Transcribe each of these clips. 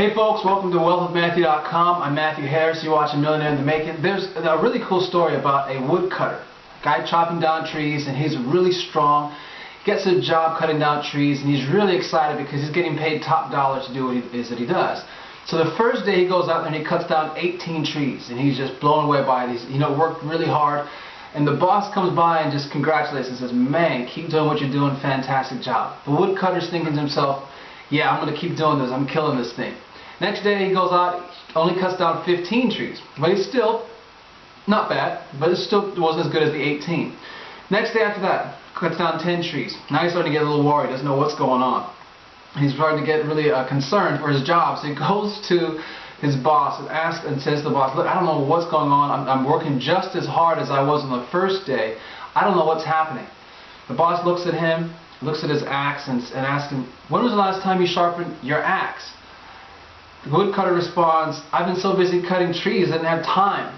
Hey folks, welcome to wealthwithmatthew.com. I'm Matthew Harris. You're watching Millionaire in the Making. There's a really cool story about a woodcutter, guy chopping down trees, and he's really strong. He gets a job cutting down trees, and he's really excited because he's getting paid top dollar to do what it is that he does. So the first day he goes out there and he cuts down 18 trees, and he's just blown away by it. He's worked really hard, and the boss comes by and just congratulates and says, "Man, keep doing what you're doing. Fantastic job." The woodcutter's thinking to himself, "Yeah, I'm going to keep doing this. I'm killing this thing." Next day he goes out, only cuts down 15 trees, but he's still not bad, but it still wasn't as good as the 18. Next day after that, cuts down 10 trees. Now he's starting to get a little worried, doesn't know what's going on. He's starting to get really concerned for his job, so he goes to his boss and asks and says to the boss, "Look, I don't know what's going on. I'm working just as hard as I was on the first day. I don't know what's happening." The boss looks at him, looks at his axe, and asks him, "When was the last time you sharpened your axe?" The woodcutter responds, "I've been so busy cutting trees I didn't have time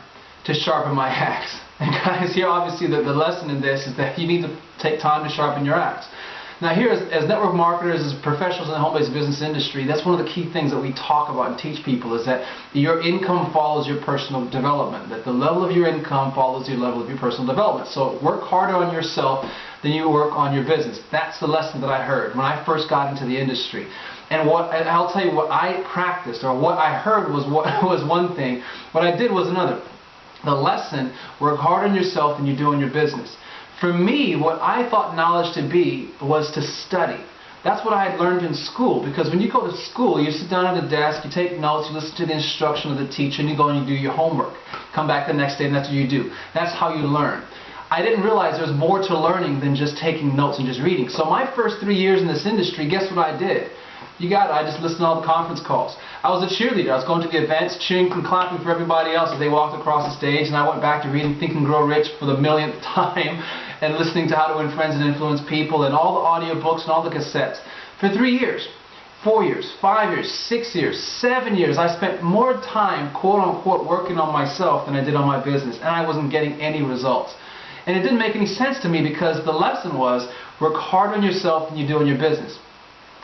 to sharpen my axe." And guys, here obviously the lesson in this is that you need to take time to sharpen your axe. Now here, as network marketers, as professionals in the home-based business industry, that's one of the key things that we talk about and teach people, is that your income follows your personal development, that the level of your income follows your level of your personal development. So work harder on yourself than you work on your business. That's the lesson that I heard when I first got into the industry. And I'll tell you what I practiced, or what I heard was one thing, what I did was another. The lesson: work hard on yourself than you do on your business. For me, what I thought knowledge to be was to study. That's what I had learned in school, because when you go to school, you sit down at a desk, you take notes, you listen to the instruction of the teacher, and you go and you do your homework. Come back the next day and that's what you do. That's how you learn. I didn't realize there was more to learning than just taking notes and just reading. So my first 3 years in this industry, guess what I did? You got it, I just listened to all the conference calls. I was a cheerleader. I was going to the events, cheering and clapping for everybody else as they walked across the stage, and I went back to reading Think and Grow Rich for the millionth time, and listening to How to Win Friends and Influence People, and all the audiobooks and all the cassettes. For 3 years, 4 years, 5 years, 6 years, 7 years, I spent more time, quote unquote, working on myself than I did on my business, and I wasn't getting any results. And it didn't make any sense to me, because the lesson was, work hard on yourself than you do on your business.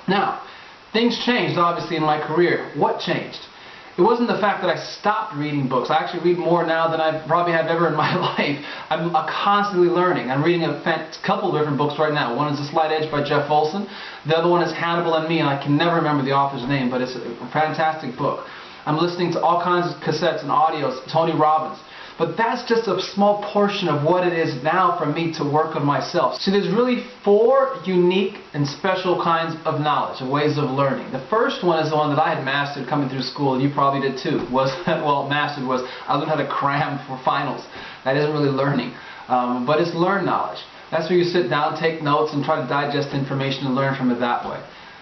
Now, things changed obviously in my career. What changed? It wasn't the fact that I stopped reading books. I actually read more now than I probably have ever in my life. I'm constantly learning. I'm reading a couple of different books right now. One is The Slight Edge by Jeff Olson. The other one is Hannibal and Me, and I can never remember the author's name, but it's a fantastic book. I'm listening to all kinds of cassettes and audios, Tony Robbins. But that's just a small portion of what it is now for me to work on myself. So there's really 4 unique and special kinds of knowledge, of ways of learning. The first one is the one that I had mastered coming through school, and you probably did too. Mastered was I learned how to cram for finals. That isn't really learning, but it's learned knowledge. That's where you sit down, take notes, and try to digest information and learn from it that way.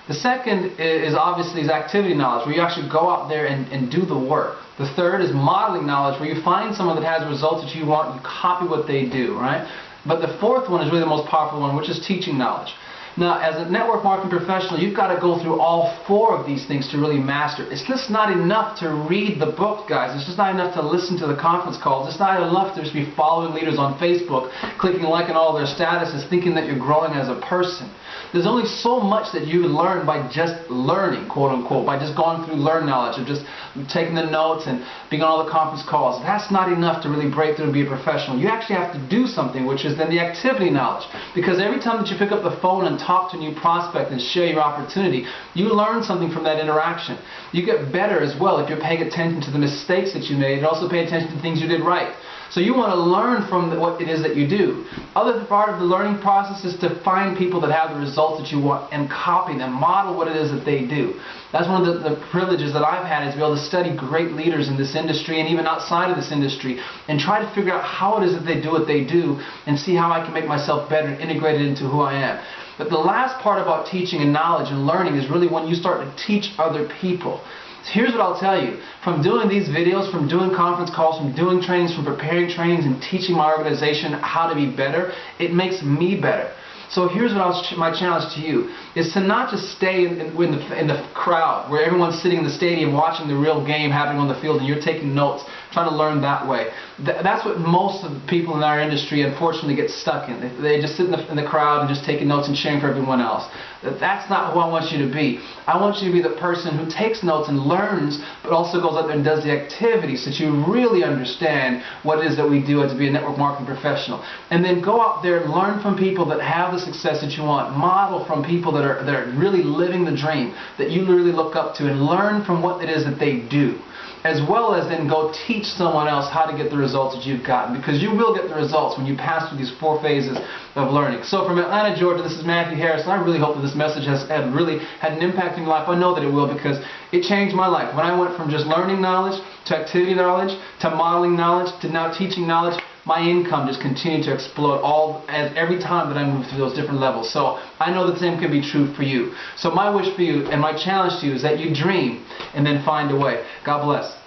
The second is obviously activity knowledge, where you actually go out there and do the work. The third is modeling knowledge, where you find someone that has results that you want, you copy what they do, right? But the fourth one is really the most powerful one, which is teaching knowledge. Now, as a network marketing professional, you've got to go through all 4 of these things to really master. It's just not enough to read the book, guys. It's just not enough to listen to the conference calls. It's not enough to just be following leaders on Facebook, clicking like on all their statuses, thinking that you're growing as a person. There's only so much that you learn by just learning, quote unquote, by just going through learn knowledge, of just taking the notes and being on all the conference calls. That's not enough to really break through and be a professional. You actually have to do something, which is then the activity knowledge. Because every time that you pick up the phone and talk to a new prospect and share your opportunity, you learn something from that interaction. You get better as well if you're paying attention to the mistakes that you made, and also pay attention to things you did right. So you want to learn from what it is that you do. Other part of the learning process is to find people that have the results that you want and copy them, model what it is that they do. That's one of the privileges that I've had, is to be able to study great leaders in this industry and even outside of this industry, and try to figure out how it is that they do what they do, and see how I can make myself better and integrate it into who I am. But the last part about teaching and knowledge and learning is really when you start to teach other people. Here's what I'll tell you. From doing these videos, from doing conference calls, from doing trainings, from preparing trainings and teaching my organization how to be better, it makes me better. So here's what my challenge to you is to not just stay in the crowd where everyone's sitting in the stadium watching the real game happening on the field and you're taking notes, trying to learn that way. That's what most of the people in our industry unfortunately get stuck in. They just sit in the crowd and just taking notes and cheering for everyone else. That's not who I want you to be. I want you to be the person who takes notes and learns, but also goes out there and does the activities so that you really understand what it is that we do to be a network marketing professional. And then go out there and learn from people that have the success that you want. Model from people that are really living the dream, that you really look up to, and learn from what it is that they do. As well as then go teach someone else how to get the results that you've gotten, because you will get the results when you pass through these 4 phases of learning. So from Atlanta, Georgia, this is Matthew Harris, and I really hope that this message has really had an impact in your life. I know that it will, because it changed my life. When I went from just learning knowledge to activity knowledge to modeling knowledge to now teaching knowledge, my income just continued to explode every time that I moved through those different levels. So I know the same can be true for you. So my wish for you and my challenge to you is that you dream and then find a way. God bless.